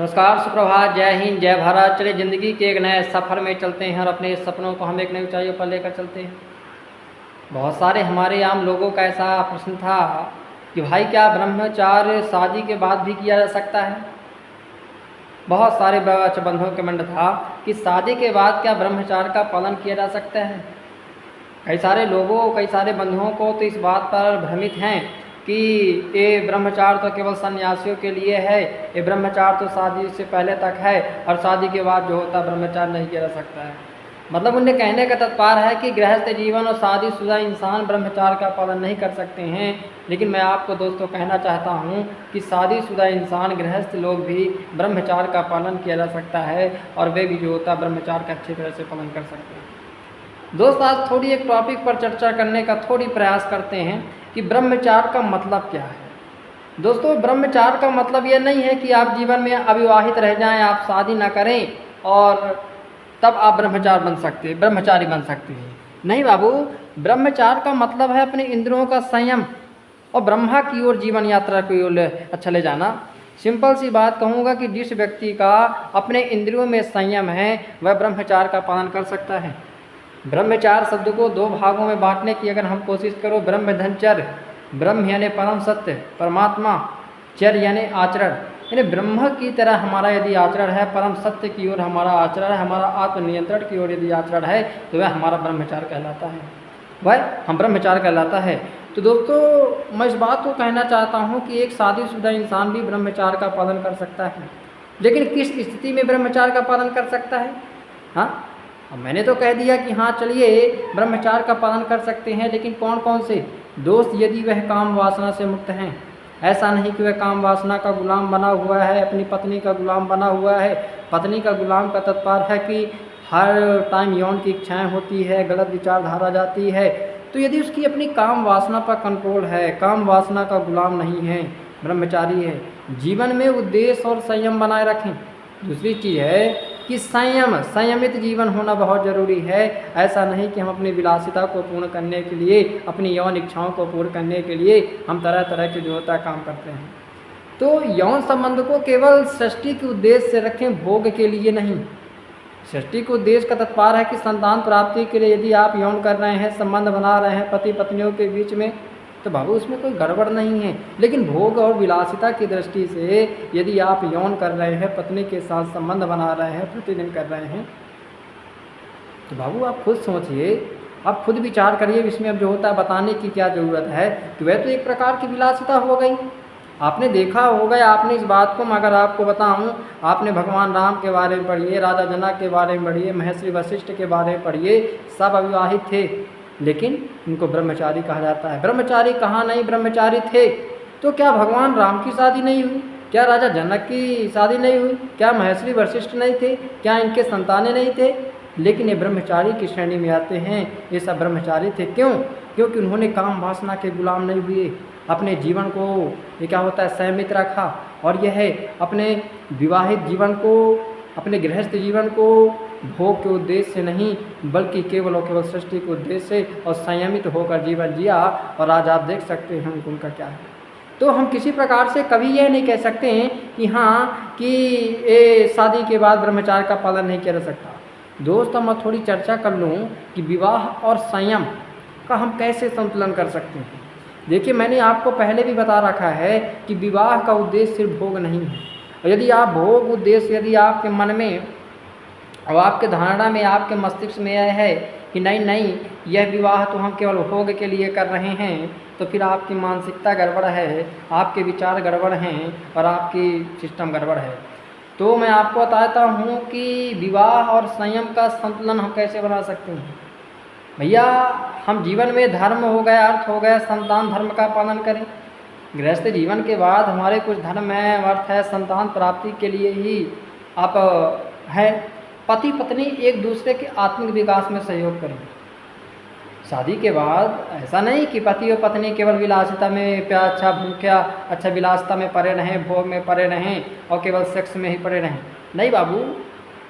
नमस्कार, सुप्रभात, जय हिंद, जय भारत। चलिए ज़िंदगी के एक नए सफ़र में चलते हैं और अपने सपनों को हम एक नई ऊंचाइयों पर लेकर चलते हैं। बहुत सारे हमारे आम लोगों का ऐसा प्रश्न था कि भाई क्या ब्रह्मचार्य शादी के बाद भी किया जा सकता है। बहुत सारे बंधुओं के मन था कि शादी के बाद क्या ब्रह्मचार्य का पालन किया जा सकता है। कई सारे बंधुओं को तो इस बात पर भ्रमित हैं कि ये ब्रह्मचार्य तो केवल सन्यासियों के लिए है, ये ब्रह्मचार्य तो शादी से पहले तक है और शादी के बाद जो होता है ब्रह्मचार्य नहीं किया जा सकता है। मतलब उनके कहने का तात्पर्य है कि गृहस्थ जीवन और शादीशुदा इंसान ब्रह्मचार्य का पालन नहीं कर सकते हैं। लेकिन मैं आपको दोस्तों कहना चाहता हूँ कि शादीशुदा इंसान, गृहस्थ लोग भी ब्रह्मचार्य का पालन किया जा सकता है और वे भी जो होता है ब्रह्मचार्य का अच्छी तरह से पालन कर सकते हैं। दोस्त, आज थोड़ी एक टॉपिक पर चर्चा करने का थोड़ी प्रयास करते हैं कि ब्रह्मचार्य का मतलब क्या है। दोस्तों, ब्रह्मचार्य का मतलब यह नहीं है कि आप जीवन में अविवाहित रह जाएं, आप शादी ना करें और तब आप ब्रह्मचारी बन सकते हैं। नहीं बाबू, ब्रह्मचार्य का मतलब है अपने इंद्रियों का संयम और ब्रह्मा की ओर जीवन यात्रा की ओर चले जाना। सिंपल सी बात कहूँगा कि जिस व्यक्ति का अपने इंद्रियों में संयम है वह ब्रह्मचार्य का पालन कर सकता है। ब्रह्मचार्य शब्द को दो भागों में बांटने की अगर हम कोशिश करो, ब्रह्मधनचर्य, ब्रह्म यानी परम सत्य, परमात्मा, चर्य यानी आचरण, यानी ब्रह्म की तरह हमारा यदि आचरण है, परम सत्य की ओर हमारा आचरण है, हमारा आत्मनियंत्रण की ओर यदि आचरण है तो वह हमारा ब्रह्मचार्य कहलाता है, वह हम ब्रह्मचार्य कहलाता है। तो दोस्तों, मैं इस बात को कहना चाहता हूँ कि एक शादीशुदा इंसान भी ब्रह्मचार्य का पालन कर सकता है। लेकिन किस स्थिति में ब्रह्मचार्य का पालन कर सकता है? हाँ, अब मैंने तो कह दिया कि हाँ चलिए ब्रह्मचार्य का पालन कर सकते हैं, लेकिन कौन कौन से दोस्त? यदि वह काम वासना से मुक्त हैं, ऐसा नहीं कि वह काम वासना का गुलाम बना हुआ है, अपनी पत्नी का गुलाम बना हुआ है। पत्नी का गुलाम का तात्पर्य है कि हर टाइम यौन की इच्छाएं होती है, गलत विचारधारा जाती है। तो यदि उसकी अपनी काम वासना पर कंट्रोल है, काम वासना का गुलाम नहीं है, ब्रह्मचारी है, जीवन में उद्देश्य और संयम बनाए रखें। दूसरी चीज़ है कि संयमित जीवन होना बहुत ज़रूरी है। ऐसा नहीं कि हम अपनी विलासिता को पूर्ण करने के लिए, अपनी यौन इच्छाओं को पूर्ण करने के लिए हम तरह तरह के जो होता है काम करते हैं। तो यौन संबंध को केवल सृष्टि के उद्देश्य से रखें, भोग के लिए नहीं। सृष्टि के उद्देश्य का तात्पर्य है कि संतान प्राप्ति के लिए यदि आप यौन कर रहे हैं, संबंध बना रहे हैं पति पत्नियों के बीच में, तो बाबू उसमें कोई गड़बड़ नहीं है। लेकिन भोग और विलासिता की दृष्टि से यदि आप यौन कर रहे हैं, पत्नी के साथ संबंध बना रहे हैं, प्रतिदिन कर रहे हैं, तो बाबू आप खुद सोचिए, आप खुद विचार करिए, इसमें अब जो होता है बताने की क्या ज़रूरत है कि वह तो एक प्रकार की विलासिता हो गई। आपने देखा होगा, आपने इस बात को, मगर आपको बताऊं, आपने भगवान राम के बारे में पढ़िए, राजा जनक के बारे में पढ़िए, महर्षि वशिष्ठ के बारे में पढ़िए, सब अविवाहित थे लेकिन इनको ब्रह्मचारी कहा जाता है। ब्रह्मचारी कहाँ नहीं ब्रह्मचारी थे? तो क्या भगवान राम की शादी नहीं हुई? क्या राजा जनक की शादी नहीं हुई? क्या महर्षि वशिष्ठ नहीं थे? क्या इनके संतानें नहीं थे? लेकिन ये ब्रह्मचारी की श्रेणी में आते हैं। ये सब ब्रह्मचारी थे। क्यों? क्योंकि उन्होंने काम वासना के गुलाम नहीं हुए, अपने जीवन को ये क्या होता है संयमित रखा। और यह है अपने विवाहित जीवन को, अपने गृहस्थ जीवन को भोग के उद्देश्य से नहीं बल्कि केवल और केवल सृष्टि के उद्देश्य से और संयमित होकर जीवन जिया। और आज आप देख सकते हैं उनका क्या है। तो हम किसी प्रकार से कभी यह नहीं कह सकते हैं कि हाँ कि ये शादी के बाद ब्रह्मचार्य का पालन नहीं किया जा सकता। दोस्तों, मैं थोड़ी चर्चा कर लूँ कि विवाह और संयम का हम कैसे संतुलन कर सकते हैं। देखिए, मैंने आपको पहले भी बता रखा है कि विवाह का उद्देश्य सिर्फ भोग नहीं है। और यदि आप भोग उद्देश्य यदि आपके मन में और आपके धारणा में, आपके मस्तिष्क में यह है कि नहीं यह विवाह तो हम केवल भोग के लिए कर रहे हैं, तो फिर आपकी मानसिकता गड़बड़ है, आपके विचार गड़बड़ हैं और आपकी सिस्टम गड़बड़ है। तो मैं आपको बताता हूँ कि विवाह और संयम का संतुलन हम कैसे बना सकते हैं। भैया, हम जीवन में धर्म हो गया, अर्थ हो गया, संतान धर्म का पालन करें। गृहस्थ जीवन के बाद हमारे कुछ धर्म है, अर्थ है, संतान प्राप्ति के लिए ही आप है। पति पत्नी एक दूसरे के आत्मिक विकास में सहयोग करें। शादी के बाद ऐसा नहीं कि पति और पत्नी केवल विलासिता में अच्छा विलासिता में पड़े रहें, भोग में पड़े रहें और केवल सेक्स में ही पड़े रहें। नहीं बाबू,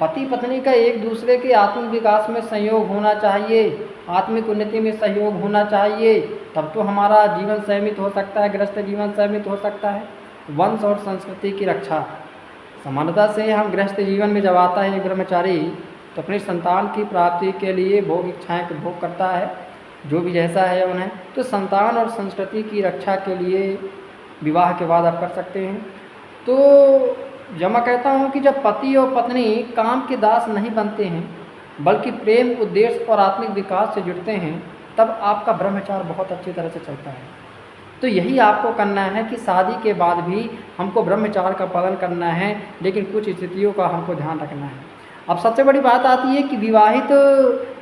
पति पत्नी का एक दूसरे के आत्मिक विकास में सहयोग होना चाहिए, आत्मिक उन्नति में सहयोग होना चाहिए, तब तो हमारा जीवन संयमित हो सकता है, गृहस्थ जीवन संयमित हो सकता है। वंश और संस्कृति की रक्षा, सामान्यतः से हम गृहस्थ जीवन में जब आता है एक ब्रह्मचारी तो अपनी संतान की प्राप्ति के लिए भोग इच्छाएं को भोग करता है, जो भी जैसा है उन्हें। तो संतान और संस्कृति की रक्षा के लिए विवाह के बाद आप कर सकते हैं। तो जब मैं कहता हूँ कि जब पति और पत्नी काम के दास नहीं बनते हैं बल्कि प्रेम, उद्देश्य और आत्मिक विकास से जुड़ते हैं, तब आपका ब्रह्मचार्य बहुत अच्छी तरह से चलता है। तो यही आपको करना है कि शादी के बाद भी हमको ब्रह्मचार्य का पालन करना है, लेकिन कुछ स्थितियों का हमको ध्यान रखना है। अब सबसे बड़ी बात आती है कि विवाहित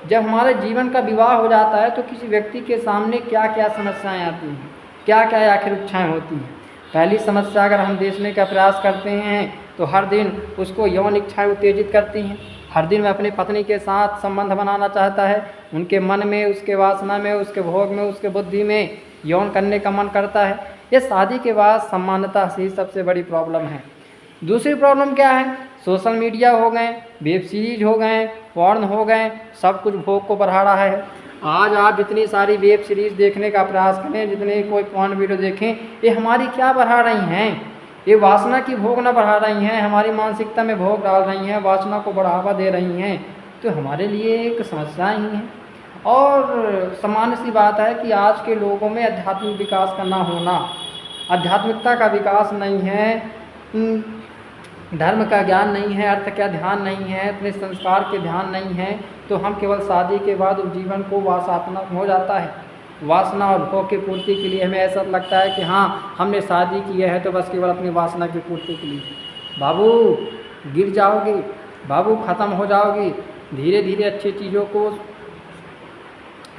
जब हमारे जीवन का विवाह हो जाता है तो किसी व्यक्ति के सामने क्या क्या समस्याएं आती हैं, क्या क्या आखिर इच्छाएँ होती हैं। पहली समस्या अगर हम देखने का प्रयास करते हैं तो हर दिन उसको यौन इच्छाएँ उत्तेजित करती हैं। हर दिन वह अपनी पत्नी के साथ संबंध बनाना चाहता है, उनके मन में, उसके वासना में, उसके भोग में, उसके बुद्धि में यौन करने का मन करता है। ये शादी के बाद सामान्यतः से सबसे बड़ी प्रॉब्लम है। दूसरी प्रॉब्लम क्या है? सोशल मीडिया हो गए, वेब सीरीज हो गए, पॉर्न हो गए, सब कुछ भोग को बढ़ा रहा है। आज आप जितनी सारी वेब सीरीज देखने का प्रयास करें, जितने कोई पॉर्न वीडियो देखें, ये हमारी क्या बढ़ा रही हैं? ये वासना की भोग न बढ़ा रही हैं, हमारी मानसिकता में भोग डाल रही हैं, वासना को बढ़ावा दे रही हैं। तो हमारे लिए एक समस्या ही है। और सामान्य सी बात है कि आज के लोगों में आध्यात्मिक विकास का ना होना, आध्यात्मिकता का विकास नहीं है, धर्म का ज्ञान नहीं है, अर्थ का ध्यान नहीं है, अपने संस्कार के ध्यान नहीं है। तो हम केवल शादी के बाद उस जीवन को वासनात्मक हो जाता है। वासना और भोग की पूर्ति के लिए हमें ऐसा लगता है कि हाँ, हमने शादी की है तो बस केवल अपनी वासना की पूर्ति के लिए। बाबू गिर जाओगे, बाबू ख़त्म हो जाओगी। धीरे धीरे अच्छी चीज़ों को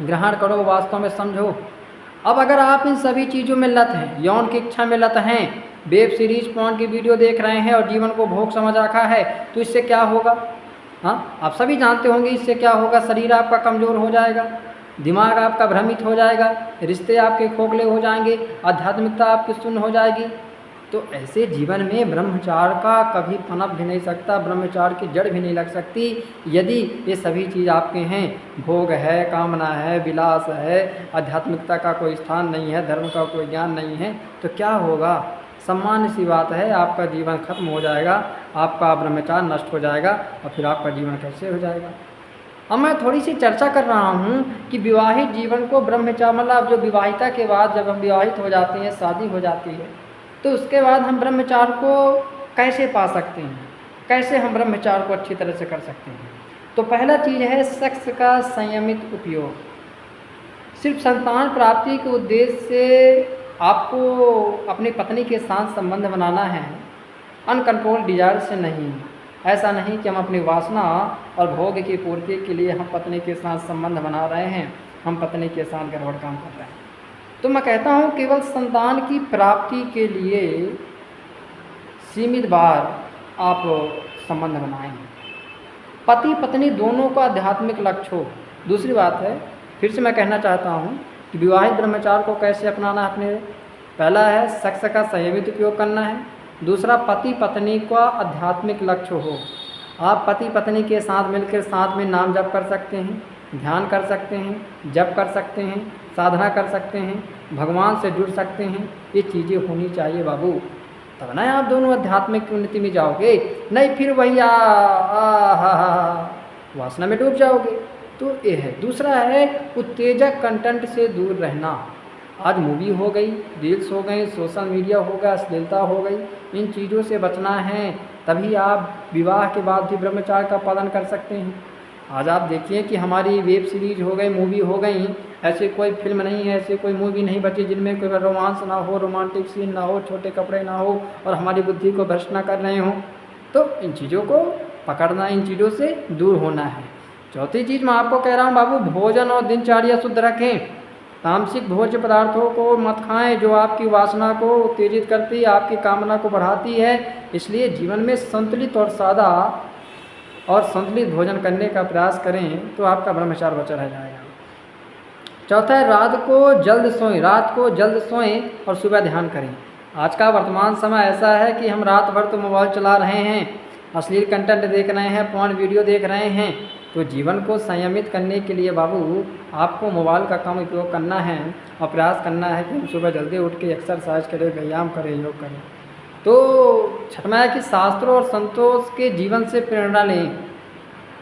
ग्रहण करो, वास्तव में समझो। अब अगर आप इन सभी चीज़ों में लत हैं, यौन की इच्छा में लत हैं, वेब सीरीज पॉर्न की वीडियो देख रहे हैं और जीवन को भोग समझ रखा है, तो इससे क्या होगा? हाँ, आप सभी जानते होंगे इससे क्या होगा। शरीर आपका कमज़ोर हो जाएगा, दिमाग आपका भ्रमित हो जाएगा, रिश्ते आपके खोखले हो जाएंगे, आध्यात्मिकता आपकी शून्य हो जाएगी। तो ऐसे जीवन में ब्रह्मचार्य का कभी पनप भी नहीं सकता, ब्रह्मचार्य की जड़ भी नहीं लग सकती यदि ये सभी चीज़ आपके हैं। भोग है, कामना है, विलास है, आध्यात्मिकता का कोई स्थान नहीं है, धर्म का कोई ज्ञान नहीं है, तो क्या होगा? सामान्य सी बात है, आपका जीवन खत्म हो जाएगा, आपका ब्रह्मचार्य नष्ट हो जाएगा और फिर आपका जीवन कैसे हो जाएगा। अब मैं थोड़ी सी चर्चा कर रहा हूँ कि विवाहित जीवन को ब्रह्मचार्य, मतलब जो विवाहिता के बाद जब हम विवाहित हो जाते हैं, शादी हो जाती है, तो उसके बाद हम ब्रह्मचार्य को कैसे पा सकते हैं, कैसे हम ब्रह्मचार्य को अच्छी तरह से कर सकते हैं। तो पहला चीज़ है सेक्स का संयमित उपयोग। सिर्फ संतान प्राप्ति के उद्देश्य से आपको अपनी पत्नी के साथ संबंध बनाना है, अनकंट्रोल डिजायर से नहीं। ऐसा नहीं कि हम अपनी वासना और भोग की पूर्ति के लिए हम पत्नी के साथ संबंध बना रहे हैं, हम पत्नी के साथ गड़बड़ काम कर रहे हैं। तो मैं कहता हूँ केवल संतान की प्राप्ति के लिए सीमित बार आप संबंध बनाएं, पति पत्नी दोनों का आध्यात्मिक लक्ष्य हो। दूसरी बात है, फिर से मैं कहना चाहता हूँ कि विवाहित ब्रह्मचार्य को कैसे अपनाना है अपने। पहला है सेक्स का संयमित उपयोग करना है। दूसरा, पति पत्नी का आध्यात्मिक लक्ष्य हो। आप पति पत्नी के साथ मिलकर साथ में नाम जप कर सकते हैं, ध्यान कर सकते हैं, जप कर सकते हैं, साधना कर सकते हैं, भगवान से जुड़ सकते हैं। ये चीज़ें होनी चाहिए बाबू, तब ना आप दोनों आध्यात्मिक उन्नति में जाओगे। नहीं फिर वही वासना में डूब जाओगे। तो ये है। दूसरा है उत्तेजक कंटेंट से दूर रहना। आज मूवी हो गई, रील्स हो गई, सोशल मीडिया हो गया, अश्लीलता हो गई, इन चीज़ों से बचना है, तभी आप विवाह के बाद भी ब्रह्मचार्य का पालन कर सकते हैं। आज आप देखिए कि हमारी वेब सीरीज हो गई, मूवी हो गई, ऐसे कोई फिल्म नहीं है, ऐसे कोई मूवी नहीं बची जिनमें कोई रोमांस ना हो, रोमांटिक सीन ना हो, छोटे कपड़े ना हो और हमारी बुद्धि को भ्रष्ट ना कर रहे हों। तो इन चीज़ों को पकड़ना, इन चीज़ों से दूर होना है। चौथी चीज़ मैं आपको कह रहा हूँ बाबू, भोजन और दिनचर्या शुद्ध रखें। तामसिक भोज्य पदार्थों को मत खाएं जो आपकी वासना को उत्तेजित करती है, आपकी कामना को बढ़ाती है। इसलिए जीवन में संतुलित और सादा और संतुलित भोजन करने का प्रयास करें तो आपका ब्रह्मचार्य बचा रह जाएगा। चौथा है रात को जल्द सोएं और सुबह ध्यान करें। आज का वर्तमान समय ऐसा है कि हम रात भर तो मोबाइल चला रहे हैं, अश्लील कंटेंट देख रहे हैं, पॉर्न वीडियो देख रहे हैं। तो जीवन को संयमित करने के लिए बाबू आपको मोबाइल का कम उपयोग करना है और प्रयास करना है कि हम सुबह जल्दी उठ के एक्सरसाइज करें, व्यायाम करें, योग करें। तो छठ मैया की शास्त्रों और संतों के जीवन से प्रेरणा लें।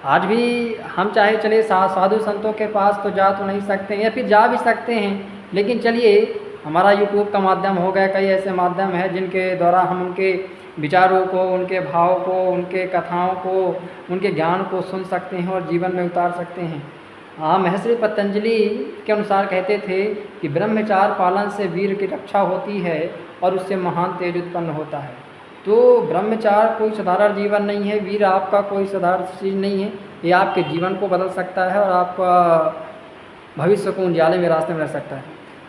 आज भी हम चाहे चले साधु संतों के पास तो जा तो नहीं सकते हैं, या फिर जा भी सकते हैं, लेकिन चलिए हमारा यूट्यूब का माध्यम हो गया, कई ऐसे माध्यम हैं जिनके द्वारा हम उनके विचारों को, उनके भाव को, उनके कथाओं को, उनके ज्ञान को सुन सकते हैं और जीवन में उतार सकते हैं। महर्षि पतंजलि के अनुसार कहते थे कि ब्रह्मचार पालन से वीर की रक्षा होती है और उससे महान तेज उत्पन्न होता है। तो ब्रह्मचार कोई साधारण जीवन नहीं है, वीर आपका कोई साधारण चीज़ नहीं है, ये आपके जीवन को बदल सकता है और आपका भविष्य को उजाले में रास्ते में रह सकता है।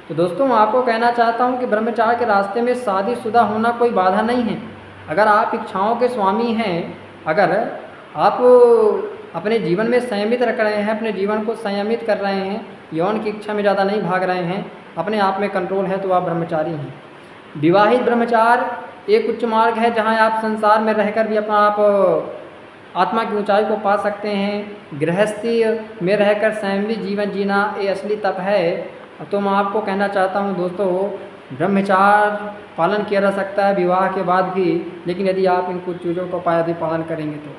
तो दोस्तों मैं आपको कहना चाहता हूँ कि ब्रह्मचार के रास्ते में शादीशुदा होना कोई बाधा नहीं है। अगर आप इच्छाओं के स्वामी हैं, अगर आप अपने जीवन में संयमित रख रहे हैं, अपने जीवन को संयमित कर रहे हैं, यौन की इच्छा में ज़्यादा नहीं भाग रहे हैं, अपने आप में कंट्रोल है, तो आप ब्रह्मचारी हैं। विवाहित ब्रह्मचार एक उच्च मार्ग है जहाँ आप संसार में रहकर भी अपना आप आत्मा की ऊंचाई को पा सकते हैं। गृहस्थी में रहकर संयमित जीवन जीना ये असली तप है। तो मैं आपको कहना चाहता हूँ दोस्तों, ब्रह्मचार पालन किया जा सकता है विवाह के बाद भी, लेकिन यदि आप इन कुछ चीज़ों का यदि पालन करेंगे तो।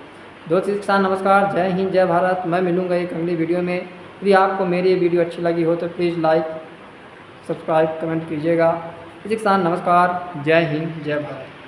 दोस्तों किसान नमस्कार, जय हिंद, जय भारत। मैं मिलूँगा एक अगली वीडियो में। यदि आपको मेरी ये वीडियो अच्छी लगी हो तो प्लीज़ लाइक, सब्सक्राइब, कमेंट कीजिएगा। किसान नमस्कार, जय हिंद, जय भारत।